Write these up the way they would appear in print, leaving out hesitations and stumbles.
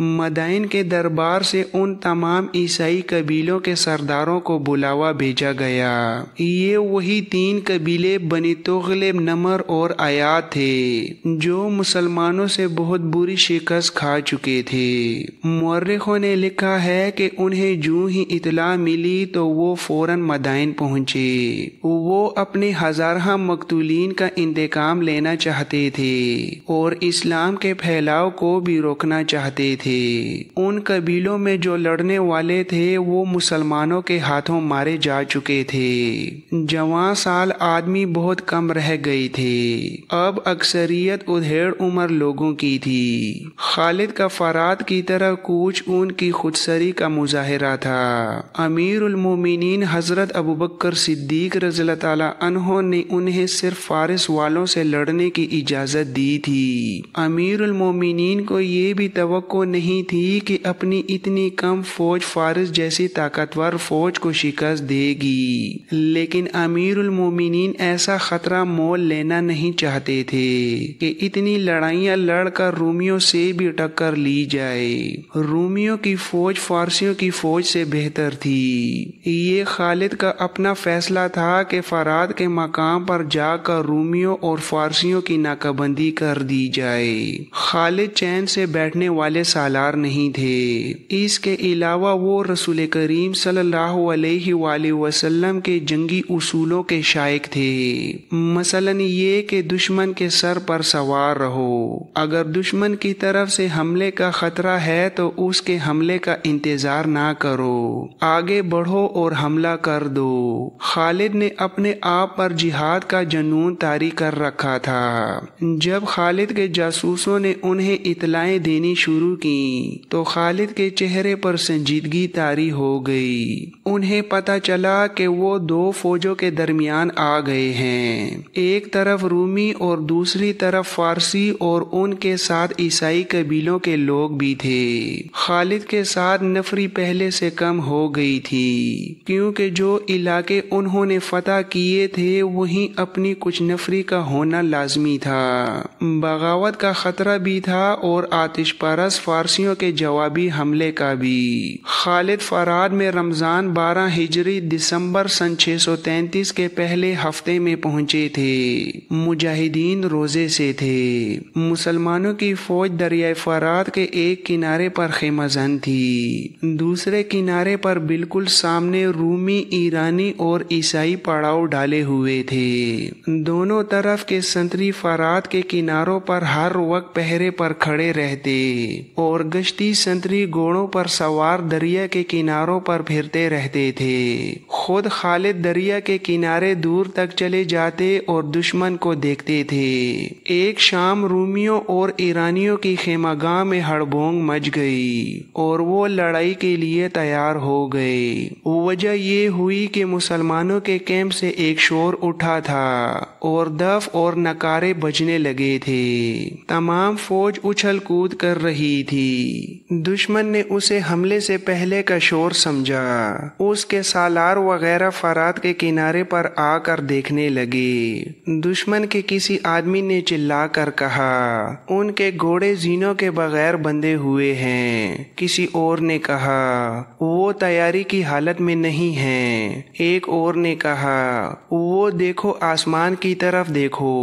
مدائن کے دربار سے ان تمام عیسائی قبیلوں کے سرداروں کو بلاوا بھیجا گیا۔ یہ وہی 3 قبیلے بنی تغلب، نمر اور عیاد تھے جو مسلمانوں سے بہت بری شکست کھا چکے تھے۔ مورخوں نے لکھا ہے کہ انہیں جو ہی اطلاع ملی تو وہ فوراً مدائن پہنچے۔ وہ اپنے ہزارہ مقتولین کا انتقام لینا چاہتے تھے اور اسلام کے پھیلاؤ کو بھی روکنا چاہتے تھے۔ ان قبیلوں میں جو لڑنے والے تھے وہ مسلمانوں کے ہاتھوں مارے جا چکے تھے۔ جوان سال آدمی بہت کم رہ گئے تھے۔ اب اکثریت ادھیڑ عمر لوگوں کی تھی۔ خالد کا فرات کی طرف کوچ ان کی خودسری کا مظاہرہ تھا۔ امیر المومنین حضرت ابوبکر صدیق رضی اللہ تعالیٰ عنہ نے انہیں صرف فارس والوں سے لڑنے کی اجازت دی تھی۔ امیر المومنین کو یہ بھی توقع نہیں تھی کہ اپنی اتنی کم فوج فارس جیسی طاقتور فوج کو شکست دے گی، لیکن امیر المومنین ایسا خطرہ مول لینا نہیں چاہتے تھے کہ اتنی لڑائیاں لڑ کر رومیوں سے بھی ٹکر لی جائے۔ رومیوں کی فوج فارسیوں کی فوج سے بہتر تھی۔ یہ خالد کا اپنا فیصلہ تھا کہ فرات کے مقام پر جا کر رومیوں اور فارسیوں کی ناکہ بندی کر دی جائے۔ خالد چین سے بیٹھنے والے سالار نہیں تھے۔ اس کے علاوہ وہ رسول کریم صلی اللہ علیہ وآلہ وسلم کے جنگی اصولوں کے شائق تھے، مثلاً یہ کہ دشمن کے سر پر سوار رہو، اگر دشمن کی طرف سے حملے کا خطرہ ہے تو اس کے حملے کا انتظار نہ کرو، آگے بڑھو اور حملہ کر دو۔ خالد نے اپنے آپ پر جہاد کا جنون طاری کر رکھا تھا۔ جب خالد کے جاسوسوں نے انہیں اطلاعیں دینی شروع کی تو خالد کے چہرے پر سنجیدگی طاری ہو گئی۔ انہیں پتہ چلا کہ وہ 2 فوجوں کے درمیان آ گئے ہیں، ایک طرف رومی اور دوسری طرف فارسی، اور ان کے ساتھ عیسائی قبیلوں کے لوگ بھی تھے۔ خالد کے ساتھ نفری پہلے سے کم ہو گئی تھی، کیونکہ جو علاقے انہوں نے فتح کیے تھے وہیں اپنی کچھ نفری کا ہونا لازمی تھا۔ بغاوت کا خطرہ بھی تھا اور آتش پرست فارسیوں کے جوابی حملے کا بھی۔ خالد فرات میں رمضان 12 ہجری دسمبر سن 633 کے پہلے ہفتے میں پہنچے تھے۔ مجاہدین روزے سے تھے۔ مسلمانوں کی فوج دریائے فرات کے ایک کنارے پر خیمہ زن تھی، دوسرے کنارے پر بالکل سامنے رومی، ایرانی اور عیسائی پڑاؤ ڈالے ہوئے تھے۔ دونوں طرف کے سنتری فرات کے کناروں پر ہر وقت پہرے پر کھڑے رہتے اور گشتی سنتری گھوڑوں پر سوار دریا کے کناروں پر پھرتے رہتے تھے۔ خود خالد دریا کے کنارے دور تک چلے جاتے اور دشمن کو دیکھتے تھے۔ ایک شام رومیوں اور ایرانیوں کی خیمہ گاہ میں ہڑبونگ مچ گئی اور وہ لڑائی کے لیے تیار ہو گئے۔ وجہ یہ ہوئی کہ مسلمانوں کے کیمپ سے ایک شور اٹھا تھا اور دف اور نکارے بجنے لگے تھے۔ تمام فوج اچھل کود کر رہی تھی۔ دشمن نے اسے حملے سے پہلے کا شور سمجھا۔ اس کے سالار وغیرہ فرات کے کنارے پر آ کر دیکھنے لگے۔ دشمن کے کسی آدمی نے چلا کر کہا، ان کے گھوڑے زینوں کے بغیر بندھے ہوئے ہیں۔ کسی اور نے کہا، وہ تیاری کی حالت میں نہیں ہیں۔ ایک اور نے کہا، وہ دیکھو آسمان کی طرف دیکھو،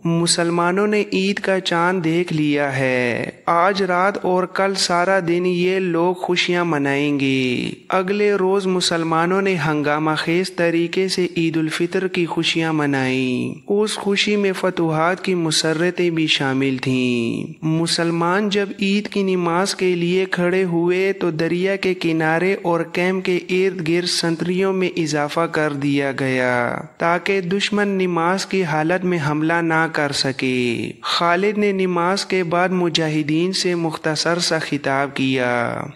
مسلمانوں نے عید کا چاند دیکھ لیا ہے۔ آج رات اور کل سارا دن یہ لوگ خوشیاں منائیں گے۔ اگلے روز مسلمانوں نے ہنگامہ خیز طریقے سے عید الفطر کی خوشیاں منائیں۔ اس خوشی میں فتوحات کی مسرتیں بھی شامل تھیں۔ مسلمان جب عید کی نماز کے لیے کھڑے ہوئے تو دریا کے کنارے اور کیمپ کے ارد گرد سنتریوں میں اضافہ کر دیا گیا تاکہ دشمن نماز کی حالت میں حملہ نہ کر سکے۔ خالد نے نماز کے بعد مجاہدین سے مختصر سا خطاب کیا۔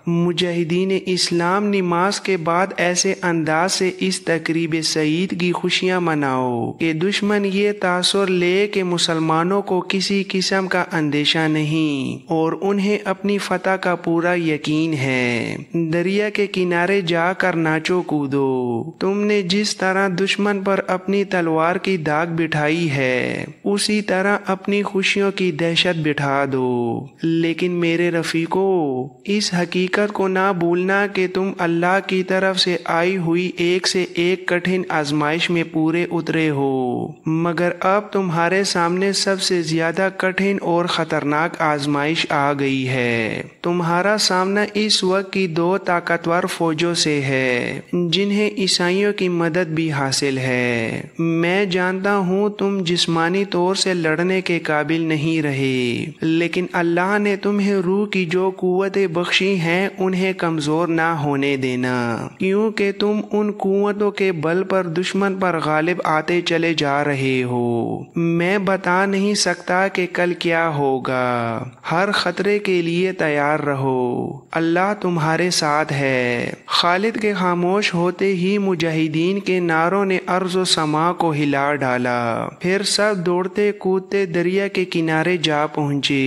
مجاہدین اسلام نماز کے بعد ایسے انداز سے اس تقریب سعید کی خوشیاں مناؤ کہ دشمن یہ تاثر لے کہ مسلمانوں کو کسی قسم کا اندیشہ نہیں اور انہیں اپنی فتح کا پورا یقین ہے۔ دریا کے کنارے جا کر ناچو کودو، تم نے جس طرح دشمن پر اپنی تلوار کی داغ بٹھائی ہے اسی طرح اپنی خوشیوں کی دہشت بٹھا دو، لیکن میرے رفیقو اس حقیقت کو نہ بھولنا کہ تم اللہ کی طرف سے آئی ہوئی ایک سے ایک کٹھن آزمائش میں پورے اترے ہو، مگر اب تمہارے سامنے سب سے زیادہ کٹھن اور خطرناک آزمائش آ گئی ہے۔ تمہارا سامنا اس وقت کی دو طاقتور فوجوں سے ہے جنہیں عیسائیوں کی مدد بھی حاصل ہے۔ میں جانتا ہوں تم جسمانی طور سے لڑنے کے قابل نہیں رہے، لیکن اللہ نے تمہیں روح کی جو قوتیں بخشی ہیں انہیں کمزور نہ ہونے دینا، کیونکہ تم ان قوتوں کے بل پر دشمن پر غالب آتے چلے جا رہے ہو۔ میں بتا نہیں سکتا کہ کل کیا ہوگا، ہر خطرے کے لیے تیار رہو، اللہ تمہارے ساتھ ہے۔ خالد کے خاموش ہوتے ہی مجاہدین کے نعروں نے ارض و سما کو ہلا ڈالا، پھر سب دوڑتے کودتے دریا کے کنارے جا پہنچے۔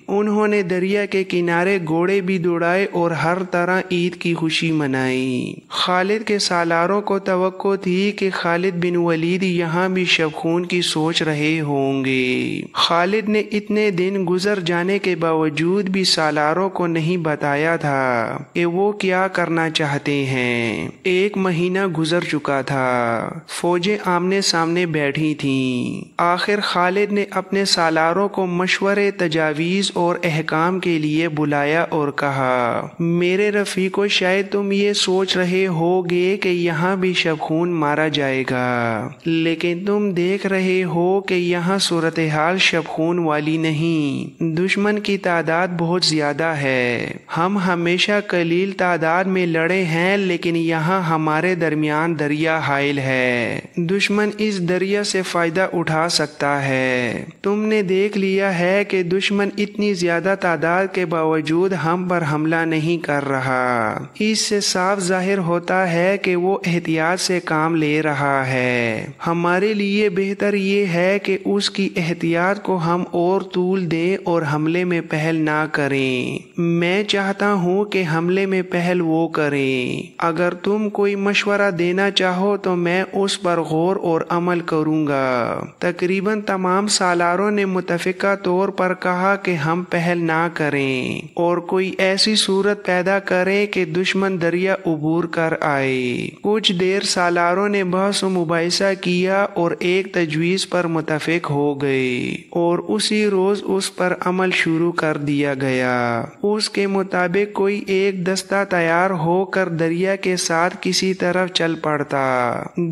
انہوں نے دریا کے کنارے گھوڑے بھی دوڑائے اور ہر طرح عید کی خوشی منائی۔ خالد کے سالاروں کو توقع تھی کہ خالد بن ولید یہاں بھی شب خون کی سوچ رہے ہوں گے۔ خالد نے اتنے دن گزر جانے کے باوجود بھی سالاروں کو نہیں بتایا تھا کہ وہ کیا کرنا چاہتے ہیں۔ 1 مہینہ گزر چکا تھا، فوجیں آمنے سامنے بیٹھی تھیں۔ آخر خالد نے اپنے سالاروں کو مشورے، تجاویز اور احکام کے لیے بلایا اور کہا، میرے رفیقو شاید تم یہ سوچ رہے ہوگے کہ یہاں بھی شب خون مارا جائے گا، لیکن تم دیکھ رہے ہو کہ یہاں صورتحال شب خون والی نہیں، دشمن کی تعداد بہت زیادہ ہے۔ ہم ہمیشہ قلیل تعداد میں لڑے ہیں، لیکن یہاں ہمارے درمیان دریا حائل ہے، دشمن اس دریا سے فائدہ اٹھا سکتا ہے۔ تم نے دیکھ لیا ہے کہ دشمن اتنی زیادہ تعداد کے باوجود ہم پر حملہ نہیں کر رہا، اس سے صاف ظاہر ہوتا ہے کہ وہ احتیاط سے کام لے رہا ہے۔ ہمارے لیے بہتر یہ ہے کہ اس کی احتیاط کو ہم اور طول دیں اور حملے میں پہل نہ کریں۔ میں چاہتا ہوں کہ حملے میں پہل وہ کریں۔ اگر تم کوئی مشورہ دینا چاہو تو میں اس پر غور اور عمل کروں گا۔ تقریباً تمام سالاروں نے متفقہ طور پر کہا کہ ہم پہل نہ کریں اور کوئی ایسی صورت پیدا کریں کہ دشمن دریا عبور کر آئے۔ کچھ دیر سالاروں نے بحث و مباحثہ کیا اور ایک تجویز پر متفق ہو گئے اور اسی روز اس پر عمل شروع کر دیا گیا۔ اس کے مطابق کوئی ایک دستہ تیار ہو کر دریا کے ساتھ کسی طرف چل پڑتا۔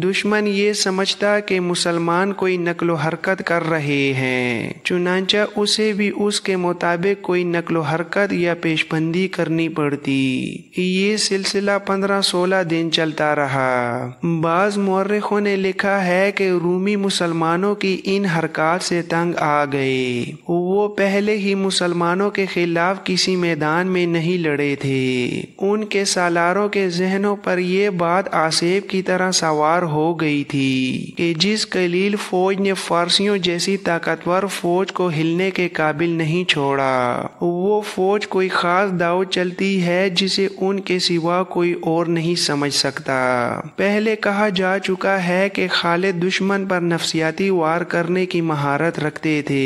دشمن یہ سمجھتا کہ مسلمان کوئی نقل و حرکت کر رہے ہیں، چنانچہ اسے بھی اس کے مطابق کوئی نقل و حرکت یا پیش بندی کرنی پڑتی۔ یہ سلسلہ 15-16 دن چلتا رہا۔ بعض مورخوں نے لکھا ہے کہ رومی مسلمانوں کی ان حرکات سے تنگ آ گئے۔ وہ پہلے ہی مسلمانوں کے خلاف کسی میدان میں نہیں لڑے تھے۔ ان کے سالاروں کے ذہنوں پر یہ بات آسیب کی طرح سوار ہو گئی تھی کہ جس قلیل فوج نے فارسیوں جیسی طاقتور فوج کو ہلنے کے قابل نہیں چھوڑا، وہ فوج کوئی خاص داؤ چلتی ہے جسے ان کے سوا کوئی اور نہیں سمجھ سکتا۔ پہلے کہا جا چکا ہے کہ خالد دشمن پر نفسیاتی وار کرنے کی مہارت رکھتے تھے۔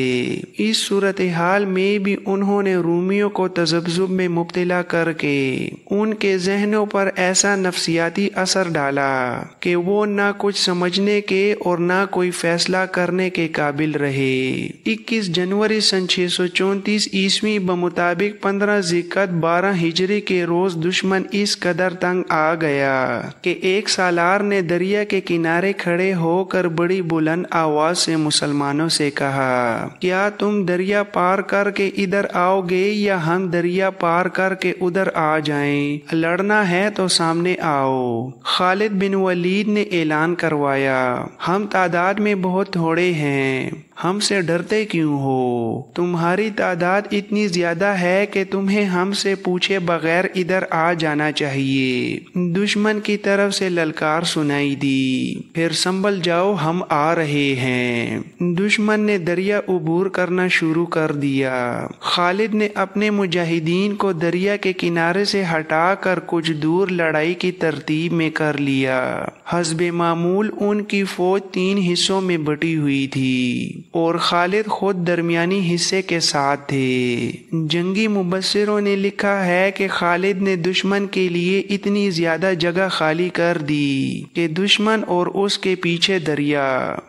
اس صورتحال میں بھی انہوں نے رومیوں کو تذبذب میں مبتلا کر کے ان کے ذہنوں پر ایسا نفسیاتی اثر ڈالا کہ وہ نہ کچھ سمجھنے کے اور نہ کوئی فیصلہ کرنے کے قابل رہے۔ 21 جنوری سن 634 عیسوی بمطابق 15 ذی-القعدہ 12 ہجری کے روز دشمن اس قدر تنگ آ گیا کہ ایک سالار نے دریا کے کنارے کھڑے ہو کر بڑی بلند آواز سے مسلمانوں سے کہا، کیا تم دریا پار کر کے ادھر آؤ گے یا ہم دریا پار کر کے ادھر آ جائیں؟ لڑنا ہے تو سامنے آؤ۔ خالد بن ولید نے اعلان کروایا، ہم تعداد میں بہت تھوڑے ہیں، ہم سے ڈرتے کیوں ہو؟ تمہاری تعداد اتنی زیادہ ہے کہ تمہیں ہم سے پوچھے بغیر ادھر آ جانا چاہیے۔ دشمن کی طرف سے للکار سنائی دی، پھر سنبھل جاؤ، ہم آ رہے ہیں۔ دشمن نے دریا عبور کرنا شروع کر دیا۔ خالد نے اپنے مجاہدین کو دریا کے کنارے سے ہٹا کر کچھ دور لڑائی کی ترتیب میں کر لیا۔ حسب معمول ان کی فوج 3 حصوں میں بٹی ہوئی تھی اور خالد خود درمیانی حصے کے ساتھ تھے۔ جنگی مبصروں نے لکھا ہے کہ خالد نے دشمن کے لیے اتنی زیادہ جگہ خالی کر دی کہ دشمن اور اس کے پیچھے دریا،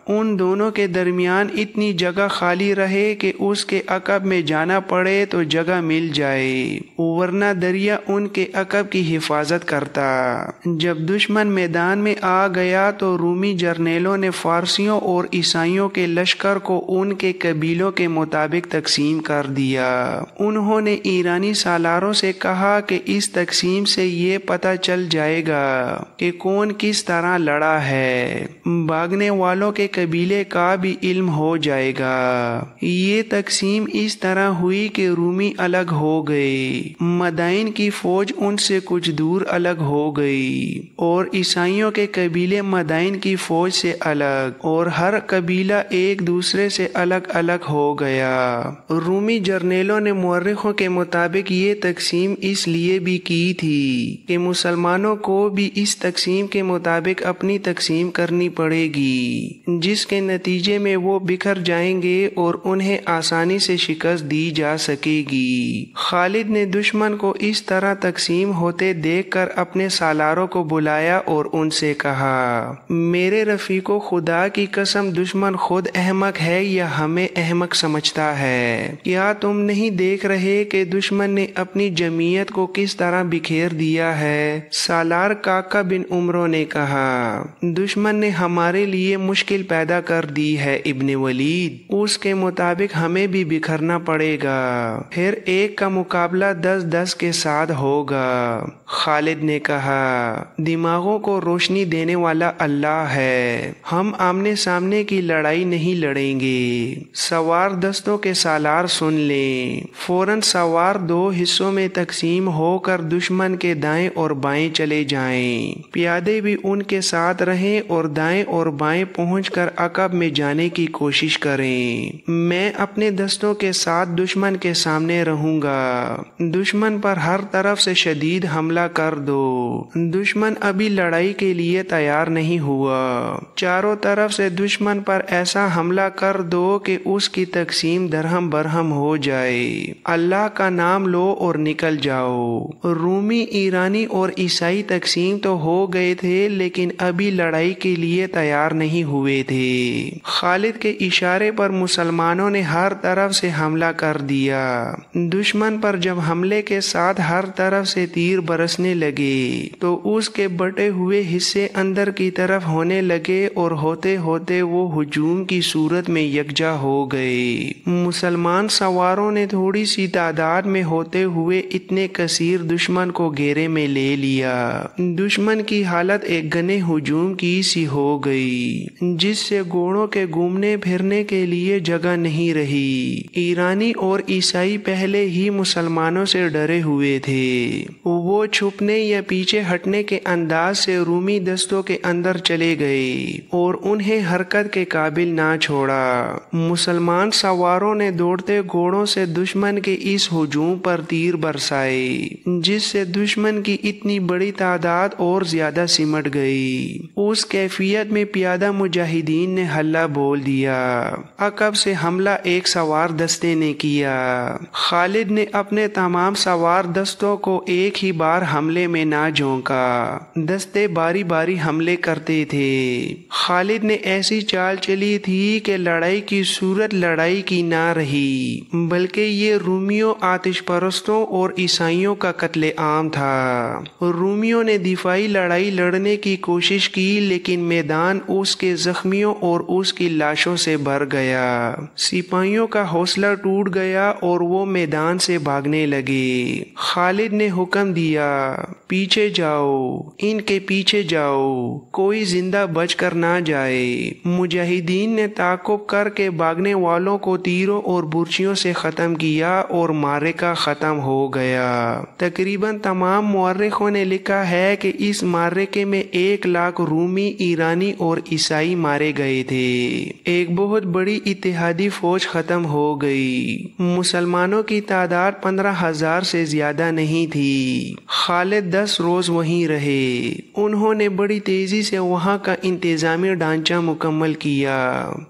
ان دونوں کے درمیان اتنی جگہ خالی رہے کہ اس کے عقب میں جانا پڑے تو جگہ مل جائے، ورنہ دریا ان کے عقب کی حفاظت کرتا۔ جب دشمن میدان میں آ گیا تو رومی جرنیلوں نے فارسیوں اور عیسائیوں کے لشکر کو ان کے قبیلوں کے مطابق تقسیم کر دیا۔ انہوں نے ایرانی سالاروں سے کہا کہ اس تقسیم سے یہ پتہ چل جائے گا کہ کون کس طرح لڑا ہے، بھاگنے والوں کے قبیلے کا بھی علم ہو جائے گا۔ یہ تقسیم اس طرح ہوئی کہ رومی الگ ہو گئے، مدائن کی فوج ان سے کچھ دور الگ ہو گئی، اور عیسائیوں کے قبیلے مدائن کی فوج سے الگ، اور ہر قبیلہ ایک دوسرے سے الگ الگ ہو گیا۔ رومی جرنیلوں نے مورخوں کے مطابق یہ تقسیم اس لیے بھی کی تھی کہ مسلمانوں کو بھی اس تقسیم کے مطابق اپنی تقسیم کرنی پڑے گی، جس کے نتیجے میں وہ بکھر جائیں گے اور انہیں آسانی سے شکست دی جا سکے گی۔ خالد نے دشمن کو اس طرح تقسیم ہوتے دیکھ کر اپنے سالاروں کو بلایا اور ان سے کہا، میرے رفیقو، خدا کی قسم دشمن خود احمق ہے یا ہمیں احمق سمجھتا ہے؟ کیا تم نہیں دیکھ رہے کہ دشمن نے اپنی جمعیت کو کس طرح بکھیر دیا ہے؟ سالار کاکا بن عمرو نے کہا، دشمن نے ہمارے لیے مشکل پیدا کر دی ہے ابن ولید، اس کے مطابق ہمیں بھی بکھرنا پڑے گا، پھر ایک کا مقابلہ 10-10 کے ساتھ ہوگا۔ خالد نے کہا، دماغوں کو روشنی دینے والا اللہ ہے، ہم آمنے سامنے کی لڑائی نہیں لڑیں گے۔ سوار دستوں کے سالار سن لیں، فوراً سوار 2 حصوں میں تقسیم ہو کر دشمن کے دائیں اور بائیں چلے جائیں، پیادے بھی ان کے ساتھ رہیں اور دائیں اور بائیں پہنچ کر عقب میں جانے کی کوشش کریں۔ میں اپنے دستوں کے ساتھ دشمن کے سامنے رہوں گا، دشمن پر ہر طرف سے شدید حملہ کر دو۔ دشمن ابھی لڑائی کے لیے تیار نہیں ہوا، چاروں طرف سے دشمن پر ایسا حملہ کر دو کہ اس کی تقسیم درہم برہم ہو جائے، اللہ کا نام لو اور نکل جاؤ۔ رومی، ایرانی اور عیسائی تقسیم تو ہو گئے تھے لیکن ابھی لڑائی کے لیے تیار نہیں ہوئے تھے۔ خالد کے اشارے پر مسلمانوں نے ہر طرف سے حملہ کر دیا۔ دشمن پر جب حملے کے ساتھ ہر طرف سے تیر برسنے لگے تو اس کے بٹے ہوئے حصے اندر کی طرف ہونے لگے اور ہوتے ہوتے وہ ہجوم کی صورت میں یکجا ہو گئے۔ مسلمان سواروں نے تھوڑی سی تعداد میں ہوتے ہوئے اتنے کثیر دشمن کو گھیرے میں لے لیا، دشمن کی حالت ایک گنے ہجوم کی سی ہو گئی، جس سے گھوڑوں کے گھومنے پھرنے کے لیے جگہ نہیں رہی۔ ایرانی اور عیسائی پہلے ہی مسلمانوں سے ڈرے ہوئے تھے، وہ چھپنے یا پیچھے ہٹنے کے انداز سے رومی دستوں کے اندر چلے گئے اور انہیں حرکت کے قابل نہ چھوڑا۔ مسلمان سواروں نے دوڑتے گھوڑوں سے دشمن کے اس ہجوم پر تیر برسائے، جس سے دشمن کی اتنی بڑی تعداد اور زیادہ سمٹ گئی۔ اس کیفیت میں پیادہ مجاہدین نے ہلہ بول دیا۔ عقب سے حملہ ایک سوار دستے نے کیا۔ خالد نے اپنے تمام سوار دستوں کو ایک ہی بار حملے میں نہ جھونکا، دستے باری باری حملے کرتے تھے۔ خالد نے ایسی چال چلی تھی کہ لڑائی کی صورت لڑائی کی نہ رہی، بلکہ یہ رومیوں، آتش پرستوں اور عیسائیوں کا قتل عام تھا۔ رومیوں نے دفاعی لڑائی لڑنے کی کوشش کی لیکن میدان اس کے زخمیوں اور اس کی لاشوں سے بھر گیا۔ سپاہیوں کا حوصلہ ٹوٹ گیا اور وہ میدان سے بھاگنے لگے۔ خالد نے حکم دیا پیچھے جاؤ، ان کے پیچھے جاؤ، کوئی زندہ بچ کر نہ جائے۔ مجاہدین نے تعاقب کر کے بھاگنے والوں کو تیروں اور برچیوں سے ختم کیا اور معرکہ ختم ہو گیا۔ تقریباً تمام مورخوں نے لکھا ہے کہ اس معرکے میں 1,00,000 رومی، ایرانی اور عیسائی مارے گئے تھے۔ ایک بہت بڑی اتحادی فوج ختم ہو گئی۔ مسلمانوں کی تعداد 15,000 سے زیادہ نہیں تھی۔ خالد 10 روز وہیں رہے۔ انہوں نے بڑی تیزی سے وہاں کا انتظامی ڈھانچہ مکمل کیا۔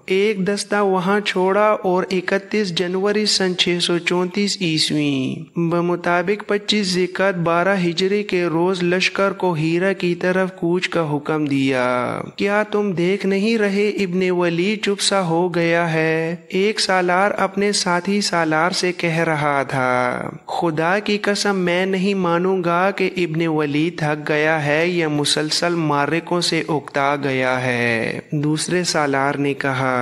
ایک دستہ وہاں چھوڑا اور 31 جنوری سن 634 عیسوی بمطابق 25 ذی-القعدہ 12 ہجری کے روز لشکر کو ہیرا کی طرف کوچ کا حکم دیا۔ کیا تم دیکھ نہیں رہے ابن ولید چپ سا ہو گیا ہے؟ ایک سالار اپنے ساتھی سالار سے کہہ رہا تھا، خدا کی قسم میں نہیں مانوں گا کہ ابن ولید تھک گیا ہے یا مسلسل معرکوں سے اکتا گیا ہے۔ دوسرے سالار نے کہا،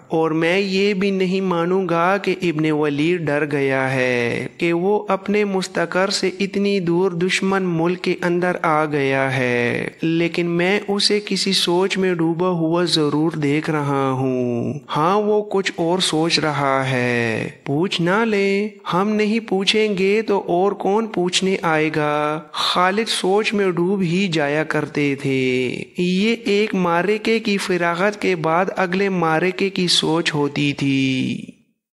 اور میں یہ بھی نہیں مانوں گا کہ ابن ولید ڈر گیا ہے کہ وہ اپنے مستقر سے اتنی دور دشمن ملک کے اندر آ گیا ہے، لیکن میں اسے کسی سوچ میں ڈوبا ہوا ضرور دیکھ رہا ہوں۔ ہاں وہ کچھ اور سوچ رہا ہے۔ پوچھ نہ لے، ہم نہیں پوچھیں گے تو اور کون پوچھنے آئے گا؟ خالد سوچ میں ڈوب ہی جایا کرتے تھے۔ یہ ایک معرکے کی فراغت کے بعد اگلے معرکے کی سوچ ہوتی تھی۔